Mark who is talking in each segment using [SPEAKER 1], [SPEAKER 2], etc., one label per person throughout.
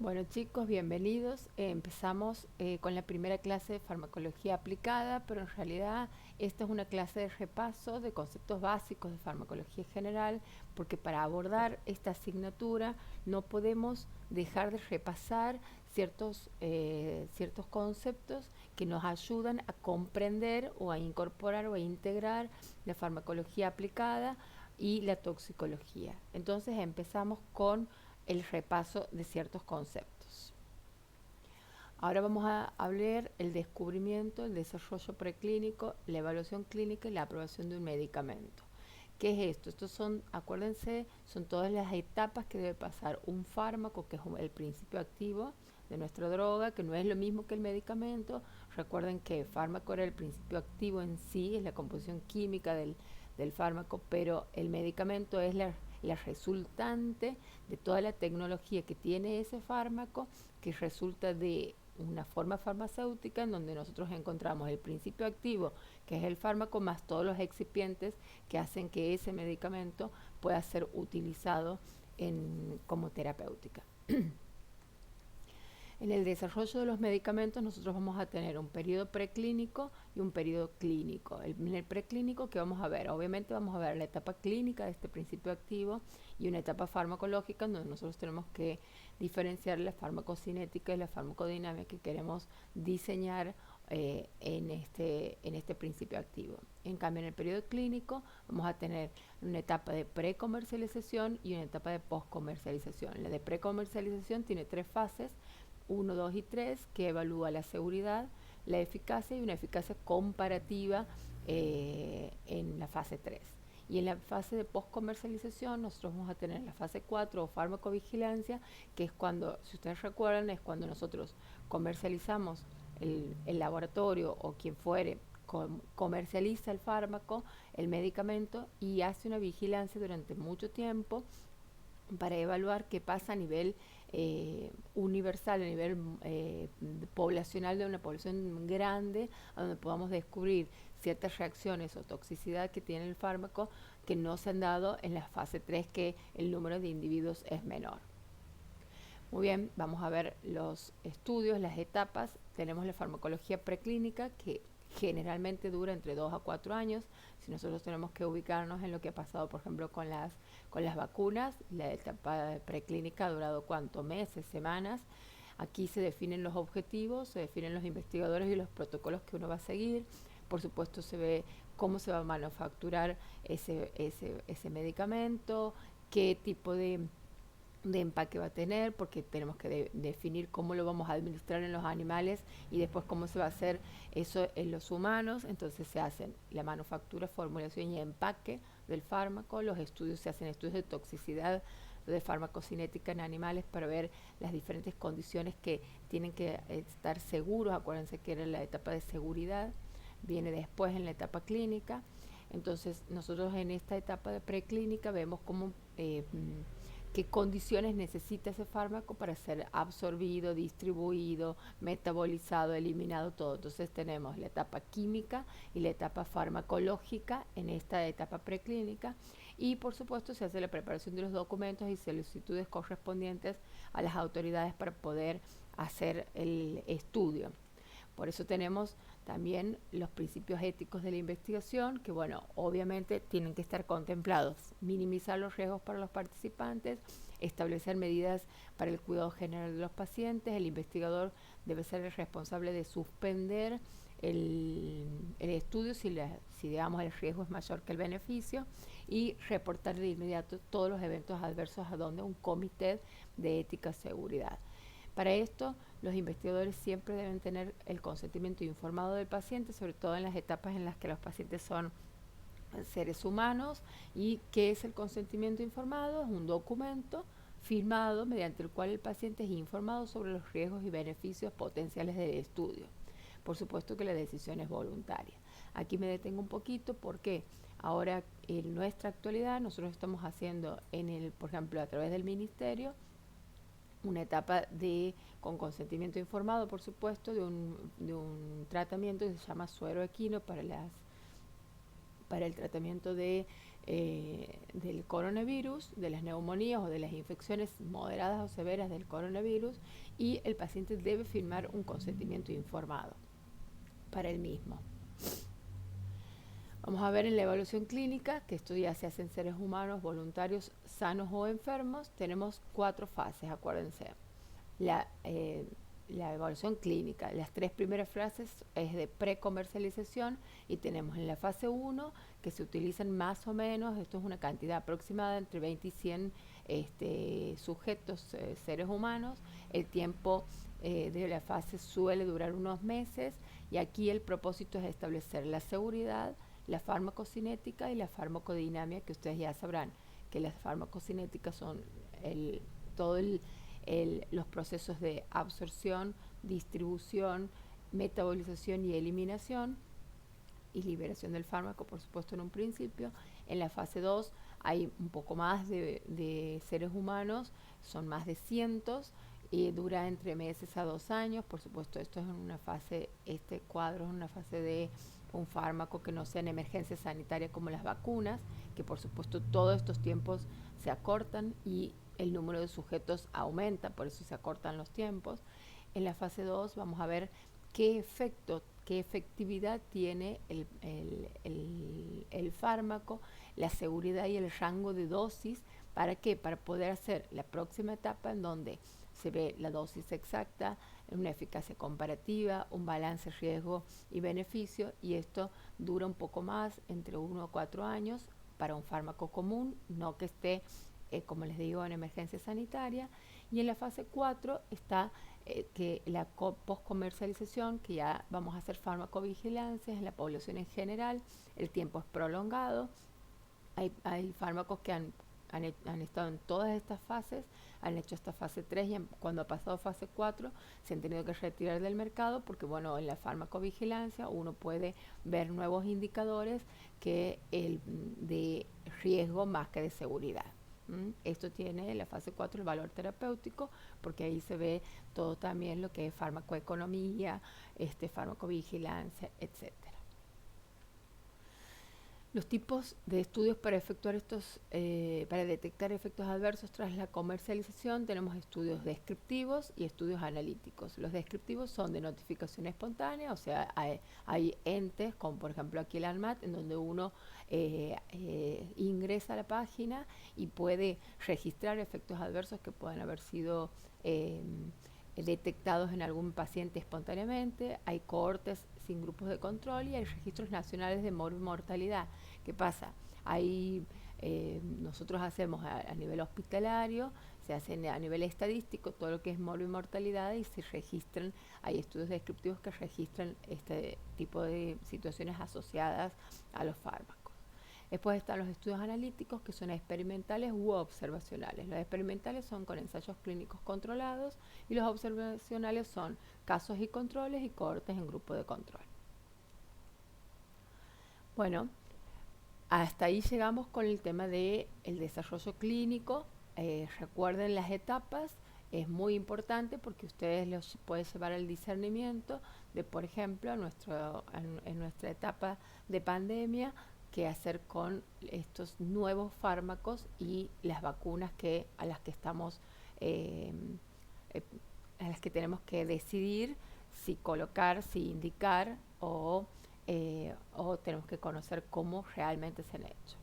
[SPEAKER 1] Bueno chicos, bienvenidos. Empezamos con la primera clase de farmacología aplicada, pero en realidad esta es una clase de repaso de conceptos básicos de farmacología general, porque para abordar esta asignatura no podemos dejar de repasar ciertos conceptos que nos ayudan a comprender o a incorporar o a integrar la farmacología aplicada y la toxicología. Entonces empezamos con el repaso de ciertos conceptos. Ahora vamos a hablar el descubrimiento, el desarrollo preclínico, la evaluación clínica y la aprobación de un medicamento. ¿Qué es esto? Estos son, acuérdense, son todas las etapas que debe pasar un fármaco, que es el principio activo de nuestra droga, que no es lo mismo que el medicamento. Recuerden que el fármaco era el principio activo en sí, es la composición química del fármaco, pero el medicamento es la resultante de toda la tecnología que tiene ese fármaco, que resulta de una forma farmacéutica en donde nosotros encontramos el principio activo, que es el fármaco, más todos los excipientes que hacen que ese medicamento pueda ser utilizado como terapéutica. En el desarrollo de los medicamentos nosotros vamos a tener un periodo preclínico y un periodo clínico. En el preclínico, ¿qué vamos a ver? Obviamente vamos a ver la etapa clínica de este principio activo y una etapa farmacológica en donde nosotros tenemos que diferenciar la farmacocinética y la farmacodinámica que queremos diseñar en este principio activo. En cambio, en el periodo clínico vamos a tener una etapa de precomercialización y una etapa de postcomercialización. La de precomercialización tiene 3 fases: 1, 2 y 3, que evalúa la seguridad, la eficacia y una eficacia comparativa en la fase 3. Y en la fase de postcomercialización nosotros vamos a tener la fase 4 o farmacovigilancia, que es cuando, si ustedes recuerdan, es cuando nosotros comercializamos el laboratorio o quien fuere comercializa el fármaco, el medicamento, y hace una vigilancia durante mucho tiempo para evaluar qué pasa a nivel universal, a nivel poblacional, de una población grande, a donde podamos descubrir ciertas reacciones o toxicidad que tiene el fármaco que no se han dado en la fase 3, que el número de individuos es menor. Muy bien, vamos a ver los estudios, las etapas. Tenemos la farmacología preclínica, que generalmente dura entre 2 a 4 años. Si nosotros tenemos que ubicarnos en lo que ha pasado, por ejemplo, con las vacunas, la etapa preclínica ha durado ¿cuánto? Meses, semanas. Aquí se definen los objetivos, se definen los investigadores y los protocolos que uno va a seguir. Por supuesto, se ve cómo se va a manufacturar ese medicamento, qué tipo de empaque va a tener, porque tenemos que definir cómo lo vamos a administrar en los animales y después cómo se va a hacer eso en los humanos. Entonces se hacen la manufactura, formulación y empaque del fármaco. Los estudios, se hacen estudios de toxicidad de farmacocinética en animales para ver las diferentes condiciones que tienen que estar seguros. Acuérdense que era la etapa de seguridad, viene después en la etapa clínica. Entonces nosotros en esta etapa de preclínica vemos cómo qué condiciones necesita ese fármaco para ser absorbido, distribuido, metabolizado, eliminado, todo. Entonces tenemos la etapa química y la etapa farmacológica en esta etapa preclínica, y por supuesto se hace la preparación de los documentos y solicitudes correspondientes a las autoridades para poder hacer el estudio. Por eso tenemos también los principios éticos de la investigación, que bueno, obviamente tienen que estar contemplados: minimizar los riesgos para los participantes, establecer medidas para el cuidado general de los pacientes. El investigador debe ser el responsable de suspender el estudio si digamos el riesgo es mayor que el beneficio, y reportar de inmediato todos los eventos adversos a donde un comité de ética y seguridad. Para esto, los investigadores siempre deben tener el consentimiento informado del paciente, sobre todo en las etapas en las que los pacientes son seres humanos. ¿Y qué es el consentimiento informado? Es un documento firmado mediante el cual el paciente es informado sobre los riesgos y beneficios potenciales del estudio. Por supuesto que la decisión es voluntaria. Aquí me detengo un poquito porque ahora en nuestra actualidad nosotros estamos haciendo, por ejemplo, a través del ministerio, una etapa con consentimiento informado, por supuesto, de un tratamiento que se llama suero equino para el tratamiento de del coronavirus, de las neumonías o de las infecciones moderadas o severas del coronavirus, y el paciente debe firmar un consentimiento informado para el mismo. Vamos a ver en la evaluación clínica, que esto ya se hace en seres humanos, voluntarios, sanos o enfermos. Tenemos 4 fases, acuérdense. La evaluación clínica, las 3 primeras fases es de precomercialización, y tenemos en la fase 1 que se utilizan más o menos, esto es una cantidad aproximada entre 20 y 100 sujetos, seres humanos. El tiempo de la fase suele durar unos meses, y aquí el propósito es establecer la seguridad, la farmacocinética y la farmacodinámica, que ustedes ya sabrán que las farmacocinéticas son los procesos de absorción, distribución, metabolización y eliminación, y liberación del fármaco, por supuesto, en un principio. En la fase 2 hay un poco más de seres humanos, son más de cientos, y dura entre meses a 2 años. Por supuesto, esto es en una fase, este cuadro es una fase de un fármaco que no sea en emergencia sanitaria como las vacunas, que por supuesto todos estos tiempos se acortan y el número de sujetos aumenta, por eso se acortan los tiempos. En la fase 2 vamos a ver qué efectividad tiene el fármaco, la seguridad y el rango de dosis. ¿Para qué? Para poder hacer la próxima etapa en donde se ve la dosis exacta, una eficacia comparativa, un balance riesgo y beneficio, y esto dura un poco más, entre 1 a 4 años, para un fármaco común, no que esté, como les digo, en emergencia sanitaria. Y en la fase 4 está que la postcomercialización, que ya vamos a hacer farmacovigilancia en la población en general. El tiempo es prolongado. Hay fármacos que han estado en todas estas fases, han hecho esta fase 3, y cuando ha pasado fase 4 se han tenido que retirar del mercado, porque bueno, en la farmacovigilancia uno puede ver nuevos indicadores de riesgo más que de seguridad. Esto tiene en la fase 4 el valor terapéutico, porque ahí se ve todo también lo que es farmacoeconomía, farmacovigilancia, etc. Los tipos de estudios para efectuar para detectar efectos adversos tras la comercialización: tenemos estudios descriptivos y estudios analíticos. Los descriptivos son de notificación espontánea, o sea, hay entes, como por ejemplo aquí el ANMAT, en donde uno ingresa a la página y puede registrar efectos adversos que puedan haber sido detectados en algún paciente espontáneamente. Hay cohortes sin grupos de control, y hay registros nacionales de mortalidad. ¿Qué pasa? Nosotros hacemos a nivel hospitalario, se hace a nivel estadístico todo lo que es mortalidad, y se registran, hay estudios descriptivos que registran este tipo de situaciones asociadas a los fármacos. Después están los estudios analíticos, que son experimentales u observacionales. Los experimentales son con ensayos clínicos controlados, y los observacionales son casos y controles y cohortes en grupo de control. Bueno, hasta ahí llegamos con el tema del desarrollo clínico. Recuerden las etapas, es muy importante porque ustedes los pueden llevar al discernimiento de, por ejemplo, en nuestra etapa de pandemia, qué hacer con estos nuevos fármacos y las vacunas a las que tenemos que decidir si colocar, si indicar, o tenemos que conocer cómo realmente se han hecho.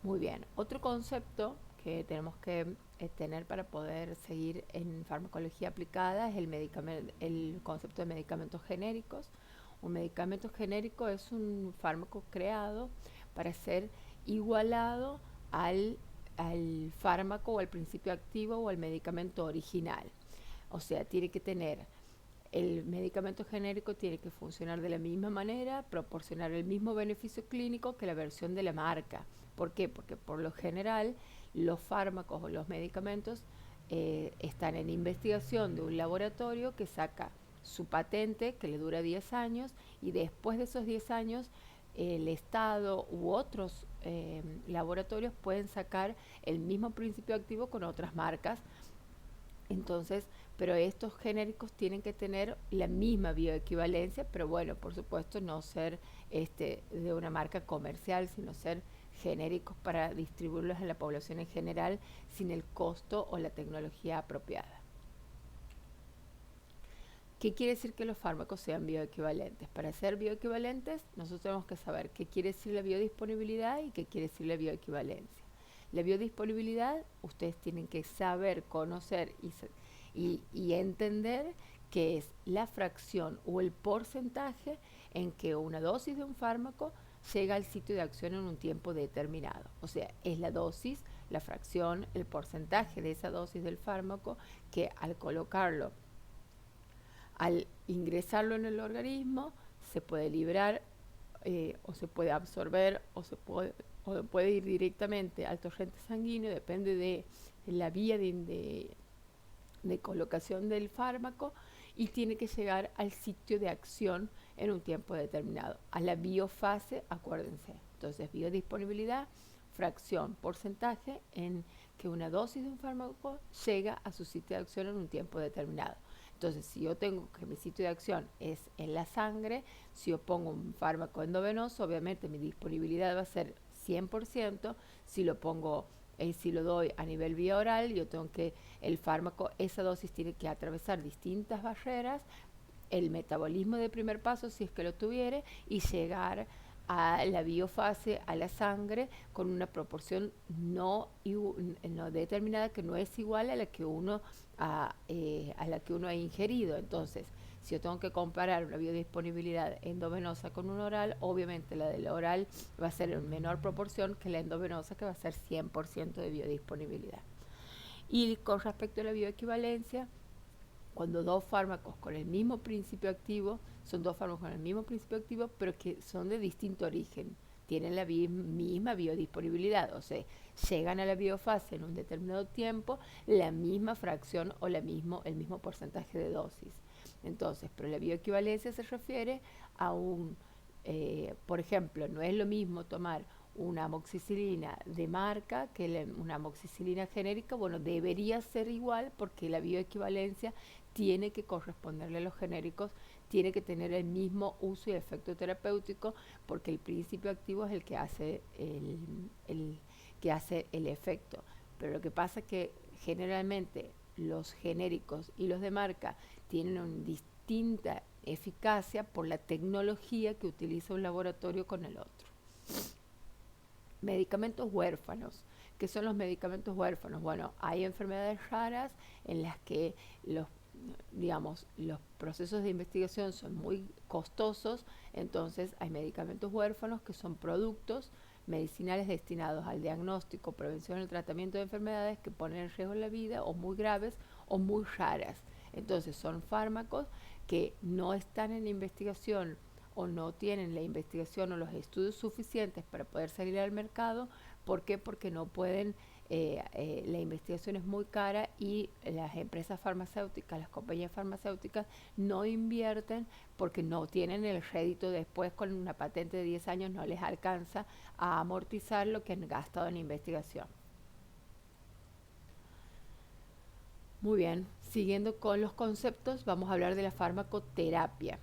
[SPEAKER 1] Muy bien, otro concepto que tenemos que tener para poder seguir en farmacología aplicada es el concepto de medicamentos genéricos. Un medicamento genérico es un fármaco creado para ser igualado al fármaco o al principio activo o al medicamento original. O sea, el medicamento genérico tiene que funcionar de la misma manera, proporcionar el mismo beneficio clínico que la versión de la marca. ¿Por qué? Porque por lo general los fármacos o los medicamentos están en investigación de un laboratorio que saca su patente, que le dura 10 años, y después de esos 10 años el Estado u otros laboratorios pueden sacar el mismo principio activo con otras marcas. Entonces, pero estos genéricos tienen que tener la misma bioequivalencia, pero bueno, por supuesto no ser de una marca comercial, sino ser genéricos para distribuirlos en la población en general sin el costo o la tecnología apropiada. ¿Qué quiere decir que los fármacos sean bioequivalentes? Para ser bioequivalentes, nosotros tenemos que saber qué quiere decir la biodisponibilidad y qué quiere decir la bioequivalencia. La biodisponibilidad, ustedes tienen que saber, conocer y entender que es la fracción o el porcentaje en que una dosis de un fármaco llega al sitio de acción en un tiempo determinado. O sea, es la dosis, la fracción, el porcentaje de esa dosis del fármaco que al colocarlo, al ingresarlo en el organismo, se puede librar o se puede absorber o puede ir directamente al torrente sanguíneo, depende de la vía de colocación del fármaco, y tiene que llegar al sitio de acción en un tiempo determinado, a la biofase, acuérdense. Entonces, biodisponibilidad, fracción, porcentaje en que una dosis de un fármaco llega a su sitio de acción en un tiempo determinado. Entonces, si yo tengo que mi sitio de acción es en la sangre, si yo pongo un fármaco endovenoso, obviamente mi disponibilidad va a ser 100%. Si lo pongo, si lo doy a nivel vía oral, yo tengo que, el fármaco, esa dosis tiene que atravesar distintas barreras, el metabolismo de primer paso, si es que lo tuviere, y llegar a la biofase, a la sangre, con una proporción no determinada, que no es igual a la que uno ha ingerido. Entonces, si yo tengo que comparar una biodisponibilidad endovenosa con una oral, obviamente la de la oral va a ser en menor proporción que la endovenosa, que va a ser 100% de biodisponibilidad. Y con respecto a la bioequivalencia, cuando dos fármacos con el mismo principio activo, son dos fármacos con el mismo principio activo, pero que son de distinto origen, tienen la misma biodisponibilidad, o sea, llegan a la biofase en un determinado tiempo, la misma fracción o el mismo porcentaje de dosis. Entonces, pero la bioequivalencia se refiere a por ejemplo, no es lo mismo tomar una amoxicilina de marca que una amoxicilina genérica. Bueno, debería ser igual, porque la bioequivalencia tiene que corresponderle a los genéricos, tiene que tener el mismo uso y efecto terapéutico, porque el principio activo es el que hace el efecto. Pero lo que pasa es que generalmente los genéricos y los de marca tienen una distinta eficacia por la tecnología que utiliza un laboratorio con el otro. Medicamentos huérfanos. ¿Qué son los medicamentos huérfanos? Bueno, hay enfermedades raras en las que los procesos de investigación son muy costosos, entonces hay medicamentos huérfanos que son productos medicinales destinados al diagnóstico, prevención y tratamiento de enfermedades que ponen en riesgo la vida, o muy graves o muy raras. Entonces son fármacos que no están en la investigación o no tienen la investigación o los estudios suficientes para poder salir al mercado. ¿Por qué? Porque no pueden, la investigación es muy cara y las empresas farmacéuticas, las compañías farmacéuticas no invierten porque no tienen el rédito después. Con una patente de 10 años no les alcanza a amortizar lo que han gastado en investigación. Muy bien, siguiendo con los conceptos, vamos a hablar de la farmacoterapia.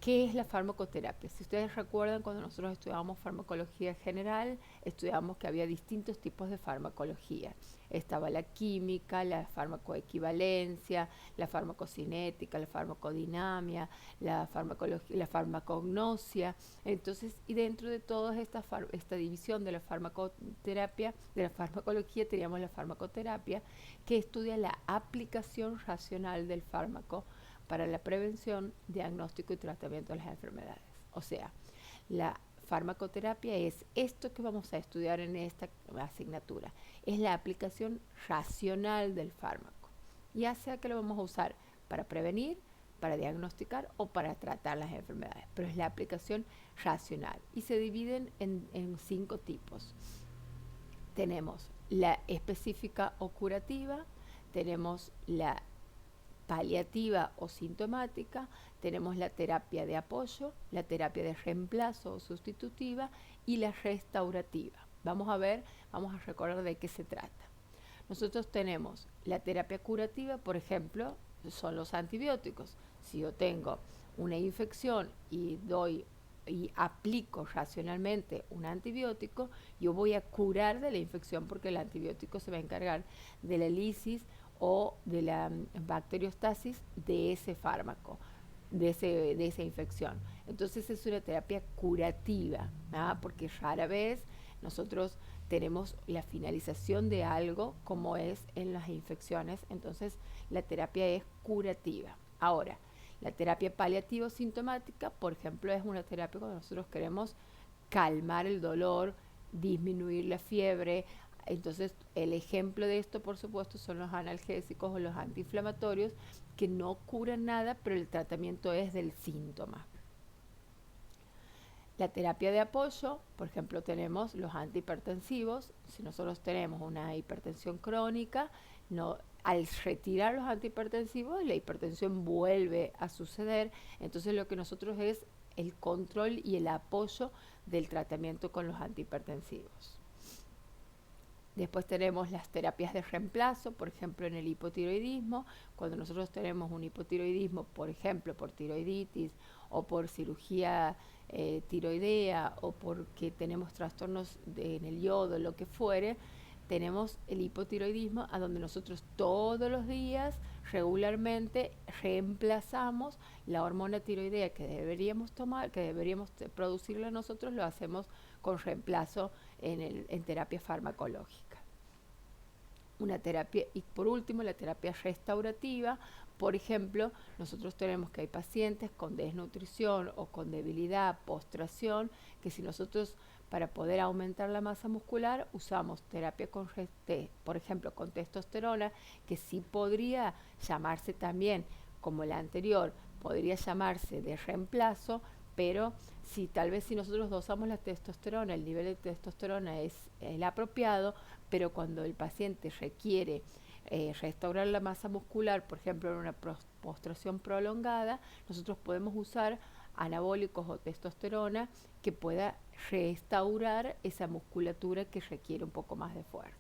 [SPEAKER 1] ¿Qué es la farmacoterapia? Si ustedes recuerdan, cuando nosotros estudiábamos farmacología general, estudiamos que había distintos tipos de farmacología. Estaba la química, la farmacoequivalencia, la farmacocinética, la farmacodinamia, la farmacognosia. Entonces, y dentro de toda esta división de la farmacoterapia, de la farmacología, teníamos la farmacoterapia, que estudia la aplicación racional del fármaco para la prevención, diagnóstico y tratamiento de las enfermedades. O sea, la farmacoterapia es esto que vamos a estudiar en esta asignatura. Es la aplicación racional del fármaco, ya sea que lo vamos a usar para prevenir, para diagnosticar o para tratar las enfermedades, pero es la aplicación racional y se dividen en 5 tipos. Tenemos la específica o curativa, tenemos la paliativa o sintomática, tenemos la terapia de apoyo, la terapia de reemplazo o sustitutiva y la restaurativa. Vamos a recordar de qué se trata. Nosotros tenemos la terapia curativa, por ejemplo, son los antibióticos. Si yo tengo una infección y doy y aplico racionalmente un antibiótico, yo voy a curar de la infección porque el antibiótico se va a encargar de la lisis o de la bacteriostasis de ese fármaco, de esa infección. Entonces es una terapia curativa, ¿ah? Porque rara vez nosotros tenemos la finalización de algo como es en las infecciones, entonces la terapia es curativa. Ahora, la terapia paliativo sintomática, por ejemplo, es una terapia cuando nosotros queremos calmar el dolor, disminuir la fiebre. Entonces, el ejemplo de esto, por supuesto, son los analgésicos o los antiinflamatorios que no curan nada, pero el tratamiento es del síntoma. La terapia de apoyo, por ejemplo, tenemos los antihipertensivos. Si nosotros tenemos una hipertensión crónica, no, al retirar los antihipertensivos, la hipertensión vuelve a suceder. Entonces lo que nosotros es el control y el apoyo del tratamiento con los antihipertensivos. Después tenemos las terapias de reemplazo, por ejemplo, en el hipotiroidismo. Cuando nosotros tenemos un hipotiroidismo, por ejemplo, por tiroiditis o por cirugía tiroidea o porque tenemos trastornos en el yodo, lo que fuere, tenemos el hipotiroidismo a donde nosotros todos los días regularmente reemplazamos la hormona tiroidea que deberíamos tomar, que deberíamos producirla nosotros, lo hacemos con reemplazo en terapia farmacológica. Una terapia, y por último la terapia restaurativa. Por ejemplo, nosotros tenemos que hay pacientes con desnutrición o con debilidad, postración, que si nosotros para poder aumentar la masa muscular usamos terapia con, por ejemplo, con testosterona, que sí podría llamarse también, como la anterior, podría llamarse de reemplazo, pero si tal vez si nosotros dosamos la testosterona, el nivel de testosterona es el apropiado, pero cuando el paciente requiere restaurar la masa muscular, por ejemplo en una postración prolongada, nosotros podemos usar anabólicos o testosterona que pueda restaurar esa musculatura que requiere un poco más de fuerza.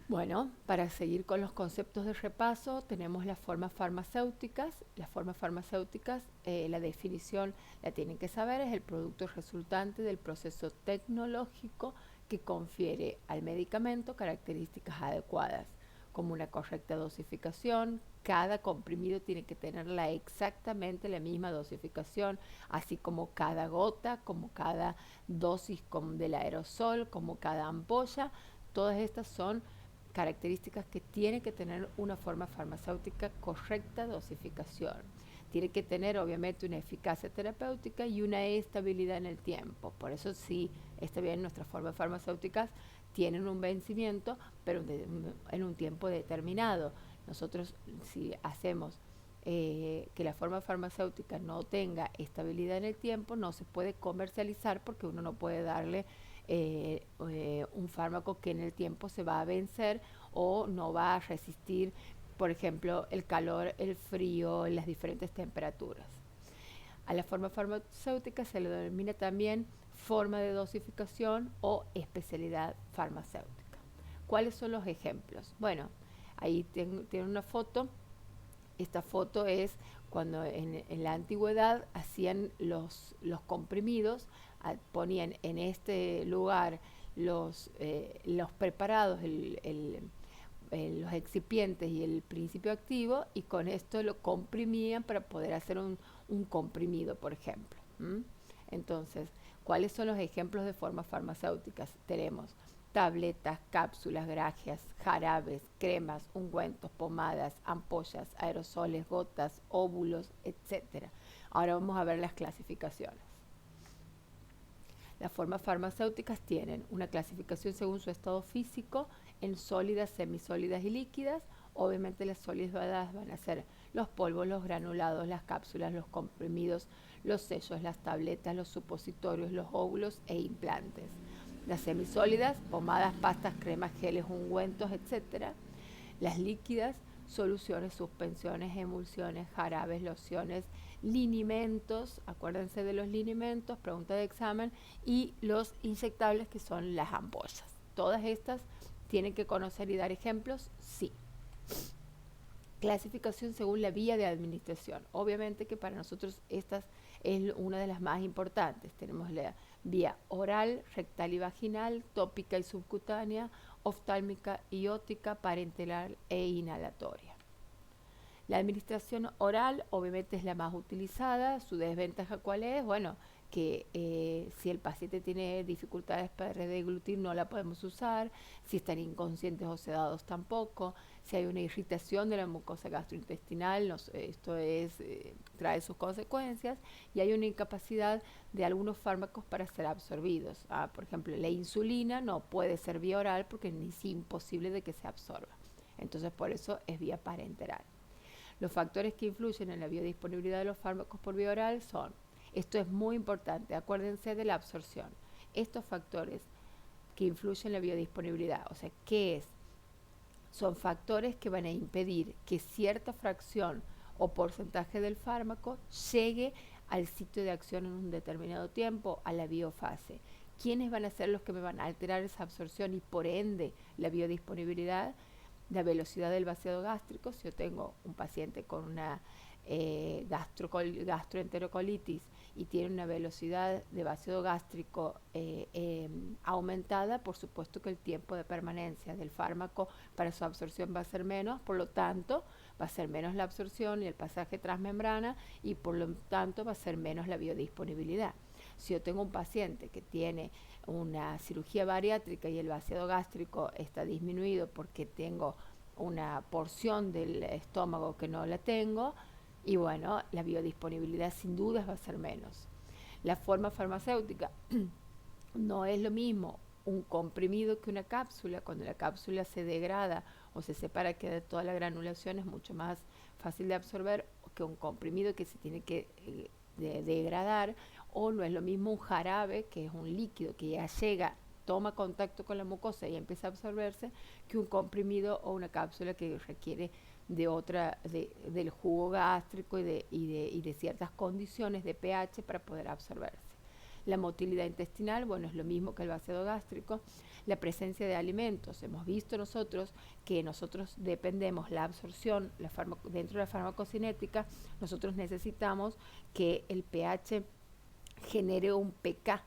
[SPEAKER 1] Bueno, para seguir con los conceptos de repaso, tenemos las formas farmacéuticas. Las formas farmacéuticas, la definición la tienen que saber, es el producto resultante del proceso tecnológico que confiere al medicamento características adecuadas, como una correcta dosificación. Cada comprimido tiene que tener exactamente la misma dosificación, así como cada gota, como cada dosis del aerosol, como cada ampolla. Todas estas son características que tiene que tener una forma farmacéutica correcta dosificación. Tiene que tener obviamente una eficacia terapéutica y una estabilidad en el tiempo. Por eso sí, está bien, nuestras formas farmacéuticas tienen un vencimiento, pero en un tiempo determinado. Nosotros si hacemos que la forma farmacéutica no tenga estabilidad en el tiempo, no se puede comercializar porque uno no puede darle un fármaco que en el tiempo se va a vencer o no va a resistir, por ejemplo, el calor, el frío, las diferentes temperaturas. A la forma farmacéutica se le denomina también forma de dosificación o especialidad farmacéutica. ¿Cuáles son los ejemplos? Bueno, ahí tienen una foto. Esta foto es cuando en la antigüedad hacían los comprimidos, ponían en este lugar los preparados, los excipientes y el principio activo, y con esto lo comprimían para poder hacer un comprimido, por ejemplo. Entonces, ¿cuáles son los ejemplos de formas farmacéuticas? Tenemos tabletas, cápsulas, grajeas, jarabes, cremas, ungüentos, pomadas, ampollas, aerosoles, gotas, óvulos, etc. Ahora vamos a ver las clasificaciones. Las formas farmacéuticas tienen una clasificación según su estado físico en sólidas, semisólidas y líquidas. Obviamente las sólidas van a ser los polvos, los granulados, las cápsulas, los comprimidos, los sellos, las tabletas, los supositorios, los óvulos e implantes. Las semisólidas, pomadas, pastas, cremas, geles, ungüentos, etc. Las líquidas, soluciones, suspensiones, emulsiones, jarabes, lociones, linimentos, acuérdense de los linimentos, pregunta de examen, y los inyectables que son las ampollas. Todas estas tienen que conocer y dar ejemplos, sí. Clasificación según la vía de administración. Obviamente que para nosotros esta es una de las más importantes. Tenemos la vía oral, rectal y vaginal, tópica y subcutánea, oftálmica y ótica, parenteral e inhalatoria. La administración oral obviamente es la más utilizada. ¿Su desventaja cuál es? Bueno, que si el paciente tiene dificultades para deglutir no la podemos usar, si están inconscientes o sedados tampoco, si hay una irritación de la mucosa gastrointestinal, esto trae sus consecuencias, y hay una incapacidad de algunos fármacos para ser absorbidos. Por ejemplo, la insulina no puede ser vía oral porque es imposible de que se absorba. Entonces, por eso es vía parenteral. Los factores que influyen en la biodisponibilidad de los fármacos por vía oral son, esto es muy importante, acuérdense de la absorción. Estos factores que influyen en la biodisponibilidad, o sea, ¿qué es? Son factores que van a impedir que cierta fracción o porcentaje del fármaco llegue al sitio de acción en un determinado tiempo, a la biofase. ¿Quiénes van a ser los que me van a alterar esa absorción y por ende la biodisponibilidad? La velocidad del vaciado gástrico. Si yo tengo un paciente con una gastroenterocolitis y tiene una velocidad de vaciado gástrico aumentada, por supuesto que el tiempo de permanencia del fármaco para su absorción va a ser menos, por lo tanto va a ser menos la absorción y el pasaje transmembrana y por lo tanto va a ser menos la biodisponibilidad. Si yo tengo un paciente que tiene una cirugía bariátrica y el vaciado gástrico está disminuido porque tengo una porción del estómago que no la tengo, y bueno, la biodisponibilidad sin dudas va a ser menos. La forma farmacéutica no es lo mismo un comprimido que una cápsula. Cuando la cápsula se degrada o se separa, queda toda la granulación, es mucho más fácil de absorber que un comprimido que se tiene que degradar. O no es lo mismo un jarabe, que es un líquido que ya llega, toma contacto con la mucosa y empieza a absorberse, que un comprimido o una cápsula que requiere del jugo gástrico y de ciertas condiciones de pH para poder absorberse. La motilidad intestinal, bueno, es lo mismo que el vaciado gástrico. La presencia de alimentos, hemos visto nosotros que nosotros dependemos la absorción dentro de la farmacocinética, nosotros necesitamos que el pH genere un pK,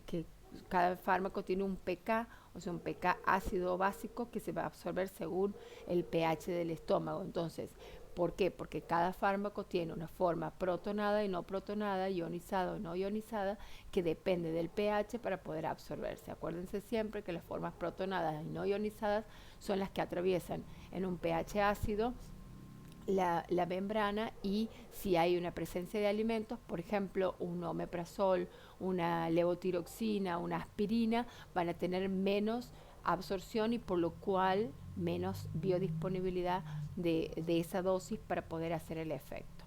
[SPEAKER 1] que cada fármaco tiene un pK, o sea, un pK ácido o básico que se va a absorber según el pH del estómago. Entonces, ¿por qué? Porque cada fármaco tiene una forma protonada y no protonada, ionizada o no ionizada, que depende del pH para poder absorberse. Acuérdense siempre que las formas protonadas y no ionizadas son las que atraviesan en un pH ácido la membrana, y si hay una presencia de alimentos, por ejemplo, un omeprazol, una levotiroxina, una aspirina, van a tener menos absorción y por lo cual menos biodisponibilidad de esa dosis para poder hacer el efecto.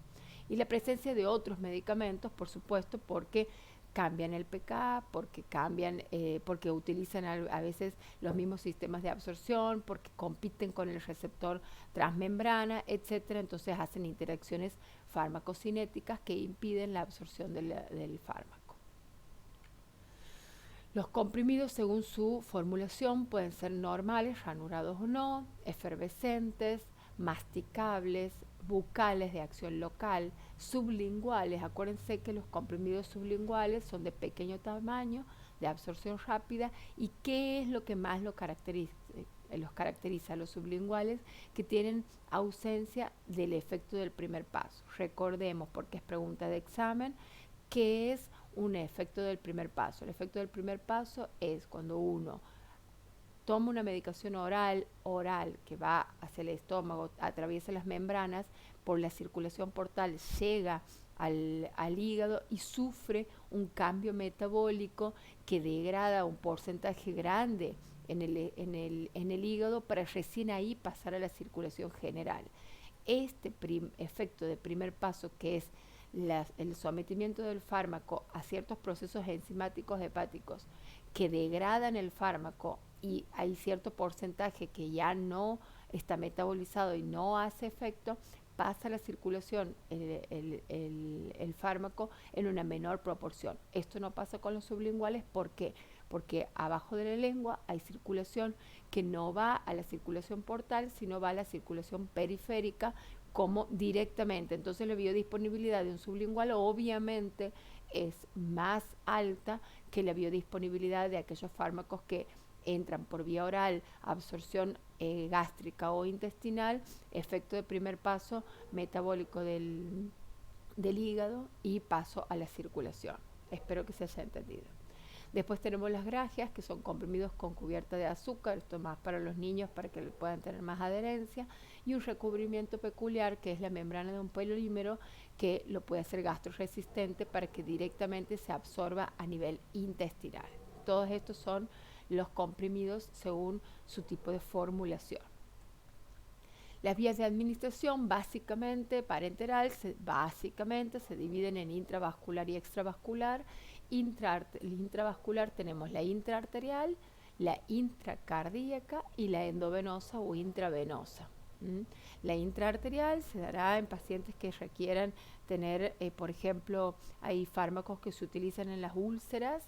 [SPEAKER 1] Y la presencia de otros medicamentos, por supuesto, porque cambian el pK, porque utilizan a veces los mismos sistemas de absorción, porque compiten con el receptor transmembrana, etcétera. Entonces hacen interacciones farmacocinéticas que impiden la absorción del fármaco. Los comprimidos, según su formulación, pueden ser normales, ranurados o no, efervescentes, masticables, bucales de acción local, sublinguales. Acuérdense que los comprimidos sublinguales son de pequeño tamaño, de absorción rápida. ¿Y qué es lo que más los caracteriza? Los sublinguales, que tienen ausencia del efecto del primer paso. Recordemos, porque es pregunta de examen, ¿qué es un efecto del primer paso? El efecto del primer paso es cuando uno toma una medicación oral que va hacia el estómago, atraviesa las membranas, por la circulación portal llega al hígado y sufre un cambio metabólico que degrada un porcentaje grande en el hígado para recién ahí pasar a la circulación general. Este efecto de primer paso, que es el sometimiento del fármaco a ciertos procesos enzimáticos hepáticos que degradan el fármaco, y hay cierto porcentaje que ya no está metabolizado y no hace efecto, pasa a la circulación el fármaco en una menor proporción. Esto no pasa con los sublinguales. ¿Por qué? porque abajo de la lengua hay circulación que no va a la circulación portal, sino va a la circulación periférica como directamente. Entonces la biodisponibilidad de un sublingual obviamente es más alta que la biodisponibilidad de aquellos fármacos que entran por vía oral, absorción gástrica o intestinal, efecto de primer paso metabólico del hígado y paso a la circulación. Espero que se haya entendido. Después tenemos las grajeas, que son comprimidos con cubierta de azúcar, esto más para los niños para que puedan tener más adherencia, y un recubrimiento peculiar que es la membrana de un polímero que lo puede hacer gastroresistente para que directamente se absorba a nivel intestinal. Todos estos son los comprimidos según su tipo de formulación. Las vías de administración parenteral, básicamente se dividen en intravascular y extravascular. Intravascular tenemos la intraarterial, la intracardíaca y la endovenosa o intravenosa. La intraarterial se dará en pacientes que requieran tener, por ejemplo, hay fármacos que se utilizan en las úlceras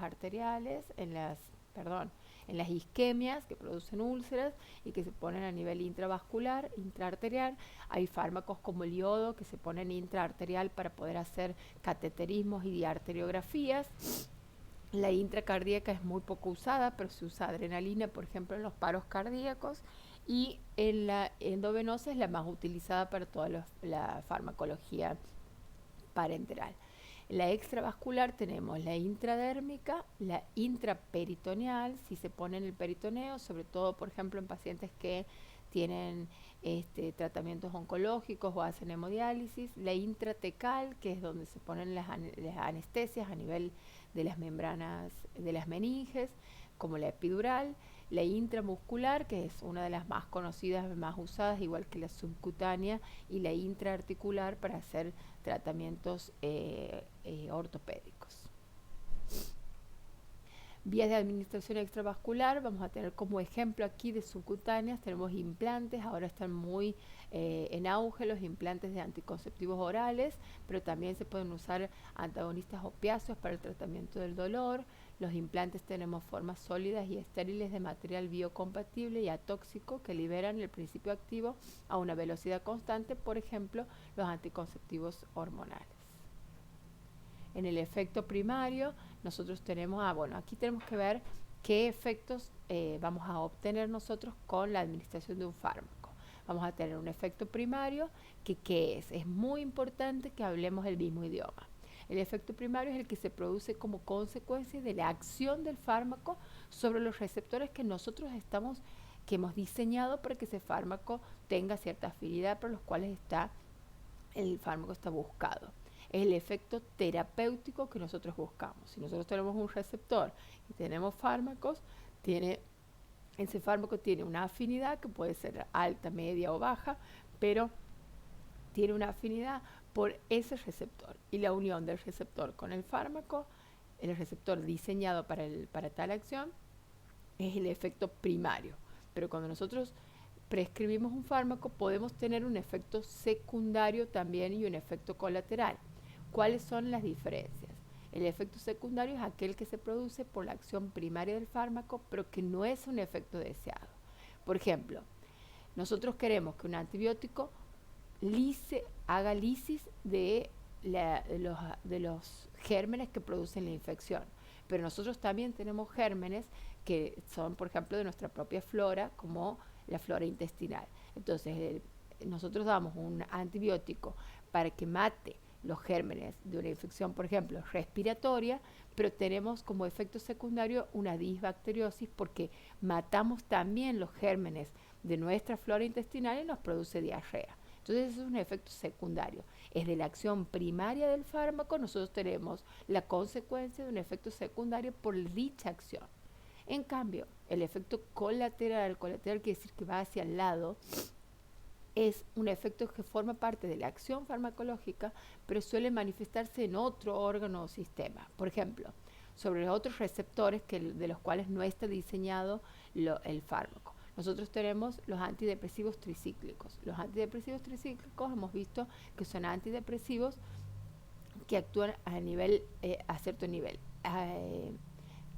[SPEAKER 1] arteriales, en las isquemias que producen úlceras y que se ponen a nivel intravascular, intraarterial. Hay fármacos como el yodo que se ponen intraarterial para poder hacer cateterismos y diarteriografías. La intracardíaca es muy poco usada, pero se usa adrenalina, por ejemplo, en los paros cardíacos. Y en la endovenosa es la más utilizada para toda la farmacología parenteral. La extravascular tenemos la intradérmica, la intraperitoneal, si se pone en el peritoneo, sobre todo, por ejemplo, en pacientes que tienen tratamientos oncológicos o hacen hemodiálisis, la intratecal, que es donde se ponen las anestesias a nivel de las membranas de las meninges, como la epidural, la intramuscular, que es una de las más conocidas, más usadas, igual que la subcutánea, y la intraarticular para hacer tratamientos ortopédicos. Vías de administración extravascular, vamos a tener como ejemplo aquí de subcutáneas, tenemos implantes, ahora están muy en auge los implantes de anticonceptivos orales, pero también se pueden usar antagonistas opiáceos para el tratamiento del dolor. Los implantes tenemos formas sólidas y estériles de material biocompatible y atóxico que liberan el principio activo a una velocidad constante, por ejemplo, los anticonceptivos hormonales. En el efecto primario, nosotros tenemos, aquí tenemos que ver qué efectos vamos a obtener nosotros con la administración de un fármaco. Vamos a tener un efecto primario que ¿qué es? Es muy importante que hablemos el mismo idioma. El efecto primario es el que se produce como consecuencia de la acción del fármaco sobre los receptores que hemos diseñado para que ese fármaco tenga cierta afinidad por los cuales el fármaco está buscado. Es el efecto terapéutico que nosotros buscamos. Si nosotros tenemos un receptor y tenemos fármacos, ese fármaco tiene una afinidad que puede ser alta, media o baja, pero tiene una afinidad por ese receptor. Y la unión del receptor con el fármaco, el receptor diseñado para tal acción, es el efecto primario. Pero cuando nosotros prescribimos un fármaco, podemos tener un efecto secundario también y un efecto colateral. ¿Cuáles son las diferencias? El efecto secundario es aquel que se produce por la acción primaria del fármaco, pero que no es un efecto deseado. Por ejemplo, nosotros queremos que un antibiótico haga lisis de los gérmenes que producen la infección, pero nosotros también tenemos gérmenes que son, por ejemplo, de nuestra propia flora, como la flora intestinal. Entonces, nosotros damos un antibiótico para que mate los gérmenes de una infección, por ejemplo, respiratoria, pero tenemos como efecto secundario una disbacteriosis porque matamos también los gérmenes de nuestra flora intestinal y nos produce diarrea. Entonces, eso es un efecto secundario. Es de la acción primaria del fármaco, nosotros tenemos la consecuencia de un efecto secundario por dicha acción. En cambio, el efecto colateral quiere decir que va hacia el lado, es un efecto que forma parte de la acción farmacológica, pero suele manifestarse en otro órgano o sistema. Por ejemplo, sobre los otros receptores de los cuales no está diseñado el fármaco. Nosotros tenemos los antidepresivos tricíclicos. Los antidepresivos tricíclicos hemos visto que son antidepresivos que actúan a cierto nivel,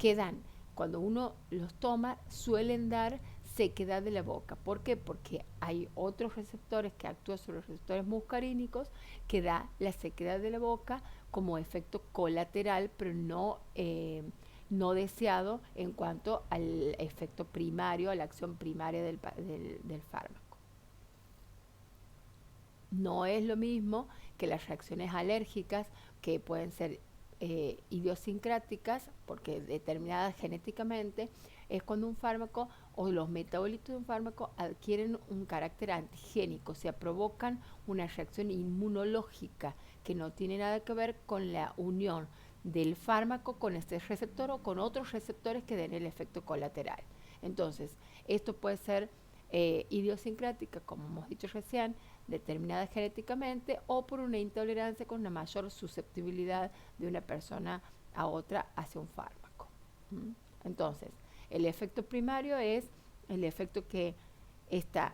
[SPEAKER 1] quedan, cuando uno los toma, suelen dar sequedad de la boca. ¿Por qué? Porque hay otros receptores que actúan sobre los receptores muscarínicos que da la sequedad de la boca como efecto colateral, pero no deseado en cuanto al efecto primario, a la acción primaria del fármaco. No es lo mismo que las reacciones alérgicas, que pueden ser idiosincráticas, porque determinadas genéticamente, es cuando un fármaco o los metabolitos de un fármaco adquieren un carácter antigénico, o sea, provocan una reacción inmunológica que no tiene nada que ver con la unión del fármaco con este receptor o con otros receptores que den el efecto colateral. Entonces, esto puede ser idiosincrática, como hemos dicho recién, determinada genéticamente, o por una intolerancia con una mayor susceptibilidad de una persona a otra hacia un fármaco. Entonces, el efecto primario es el efecto que está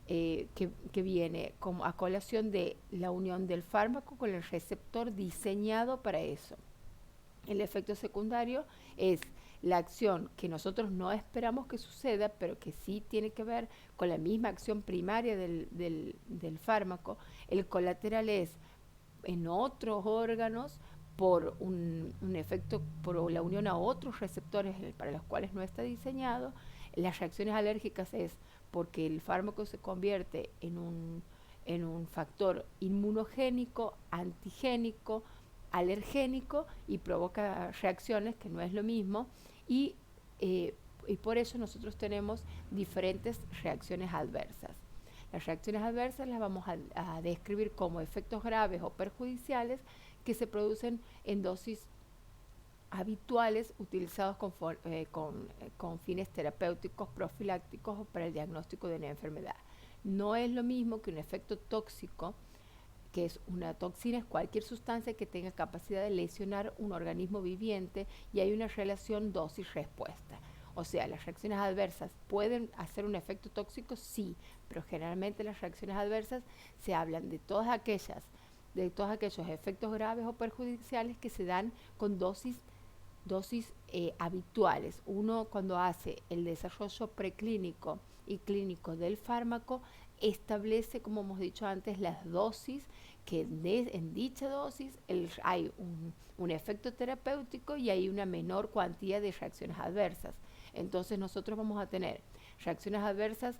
[SPEAKER 1] que viene como a colación de la unión del fármaco con el receptor diseñado para eso. El efecto secundario es la acción que nosotros no esperamos que suceda, pero que sí tiene que ver con la misma acción primaria del fármaco. El colateral es en otros órganos por un efecto, por la unión a otros receptores para los cuales no está diseñado. Las reacciones alérgicas es porque el fármaco se convierte en un factor inmunogénico, antigénico, alergénico y provoca reacciones que no es lo mismo y, y por eso nosotros tenemos diferentes reacciones adversas. Las reacciones adversas las vamos a describir como efectos graves o perjudiciales que se producen en dosis habituales utilizados con fines terapéuticos, profilácticos o para el diagnóstico de una enfermedad. No es lo mismo que un efecto tóxico, que es una toxina, es cualquier sustancia que tenga capacidad de lesionar un organismo viviente y hay una relación dosis-respuesta. O sea, las reacciones adversas pueden hacer un efecto tóxico, sí, pero generalmente las reacciones adversas se hablan de todos aquellos efectos graves o perjudiciales que se dan con dosis habituales. Uno, cuando hace el desarrollo preclínico y clínico del fármaco, establece, como hemos dicho antes, las dosis, que en dicha dosis hay un efecto terapéutico y hay una menor cuantía de reacciones adversas. Entonces nosotros vamos a tener reacciones adversas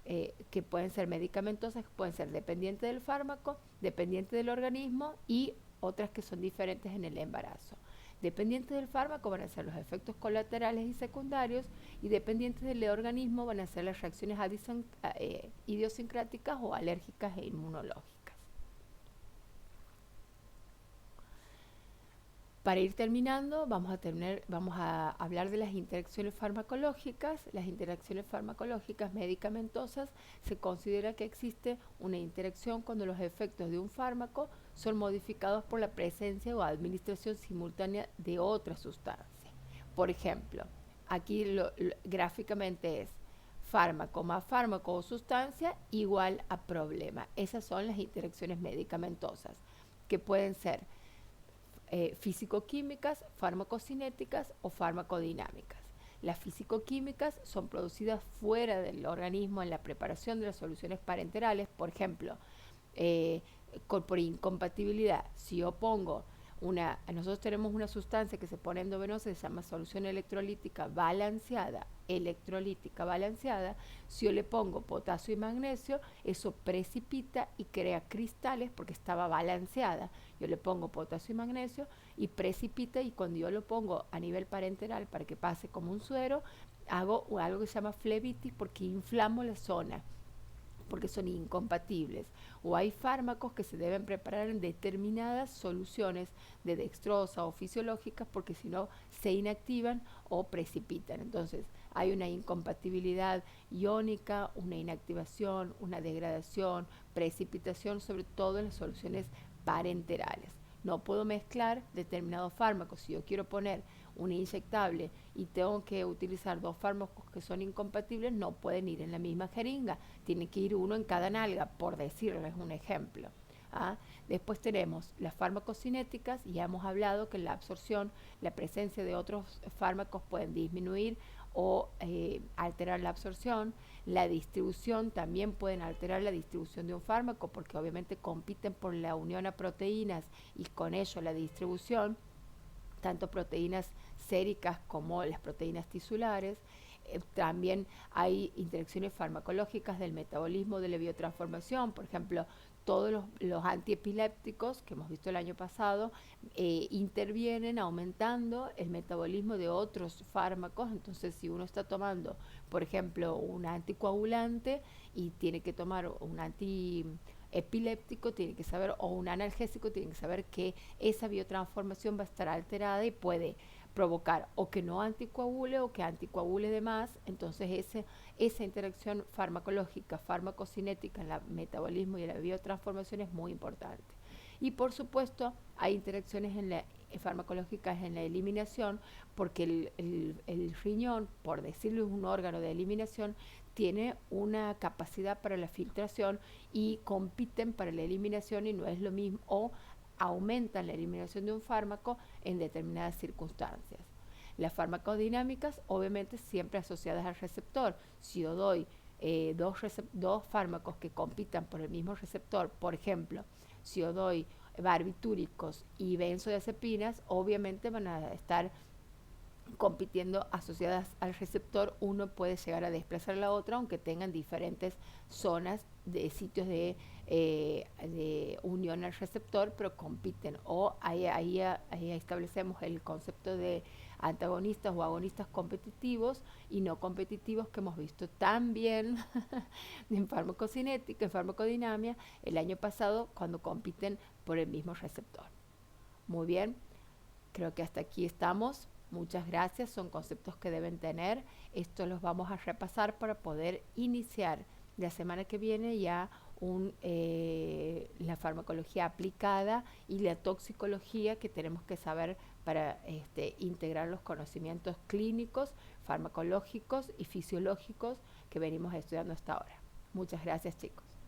[SPEAKER 1] que pueden ser medicamentosas, que pueden ser dependientes del fármaco, dependientes del organismo, y otras que son diferentes en el embarazo. Dependientes del fármaco van a ser los efectos colaterales y secundarios, y dependientes del organismo van a ser las reacciones idiosincráticas o alérgicas e inmunológicas. Para ir terminando, vamos a hablar de las interacciones farmacológicas. Las interacciones farmacológicas medicamentosas, se considera que existe una interacción cuando los efectos de un fármaco son modificados por la presencia o administración simultánea de otra sustancia. Por ejemplo, aquí gráficamente es fármaco más fármaco o sustancia igual a problema. Esas son las interacciones medicamentosas, que pueden ser físico-químicas, farmacocinéticas o farmacodinámicas. Las físico-químicas son producidas fuera del organismo en la preparación de las soluciones parenterales, por ejemplo, por incompatibilidad. Si yo pongo nosotros tenemos una sustancia que se pone endovenosa, se llama solución electrolítica balanceada. Si yo le pongo potasio y magnesio, eso precipita y crea cristales porque estaba balanceada. Yo le pongo potasio y magnesio y precipita, y cuando yo lo pongo a nivel parenteral para que pase como un suero, hago algo que se llama flebitis porque inflamo la zona, porque son incompatibles. O hay fármacos que se deben preparar en determinadas soluciones de dextrosa o fisiológicas, porque si no se inactivan o precipitan. Entonces hay una incompatibilidad iónica, una inactivación, una degradación, precipitación, sobre todo en las soluciones parenterales. No puedo mezclar determinados fármacos. Si yo quiero poner un inyectable y tengo que utilizar dos fármacos que son incompatibles, no pueden ir en la misma jeringa, tiene que ir uno en cada nalga, por decirles un ejemplo. ¿ah? Después tenemos las farmacocinéticas, ya hemos hablado que la absorción, la presencia de otros fármacos pueden disminuir o alterar la absorción. La distribución, también pueden alterar la distribución de un fármaco porque obviamente compiten por la unión a proteínas y con ello la distribución, tanto proteínas séricas como las proteínas tisulares. También hay interacciones farmacológicas del metabolismo de la biotransformación, por ejemplo, todos los antiepilépticos que hemos visto el año pasado intervienen aumentando el metabolismo de otros fármacos. Entonces, si uno está tomando, por ejemplo, un anticoagulante y tiene que tomar un antiepiléptico, tiene que saber, o un analgésico, tiene que saber que esa biotransformación va a estar alterada y puede provocar o que no anticoagule o que anticoagule de más. Entonces esa interacción farmacológica, farmacocinética en el metabolismo y en la biotransformación es muy importante. Y por supuesto hay interacciones farmacológicas en la eliminación, porque el riñón, por decirlo, es un órgano de eliminación, tiene una capacidad para la filtración y compiten para la eliminación, y no es lo mismo, o aumentan la eliminación de un fármaco en determinadas circunstancias. Las farmacodinámicas, obviamente, siempre asociadas al receptor. Si yo doy dos fármacos que compitan por el mismo receptor, por ejemplo, si yo doy barbitúricos y benzodiazepinas, obviamente van a estar compitiendo asociadas al receptor. Uno puede llegar a desplazar a la otra, aunque tengan diferentes zonas de sitios de unión al receptor, pero compiten. O ahí establecemos el concepto de antagonistas o agonistas competitivos y no competitivos, que hemos visto también en farmacocinética, en farmacodinamia, el año pasado, cuando compiten por el mismo receptor. Muy bien, creo que hasta aquí estamos. Muchas gracias, son conceptos que deben tener. Esto los vamos a repasar para poder iniciar la semana que viene ya la farmacología aplicada y la toxicología que tenemos que saber para integrar los conocimientos clínicos, farmacológicos y fisiológicos que venimos estudiando hasta ahora. Muchas gracias, chicos.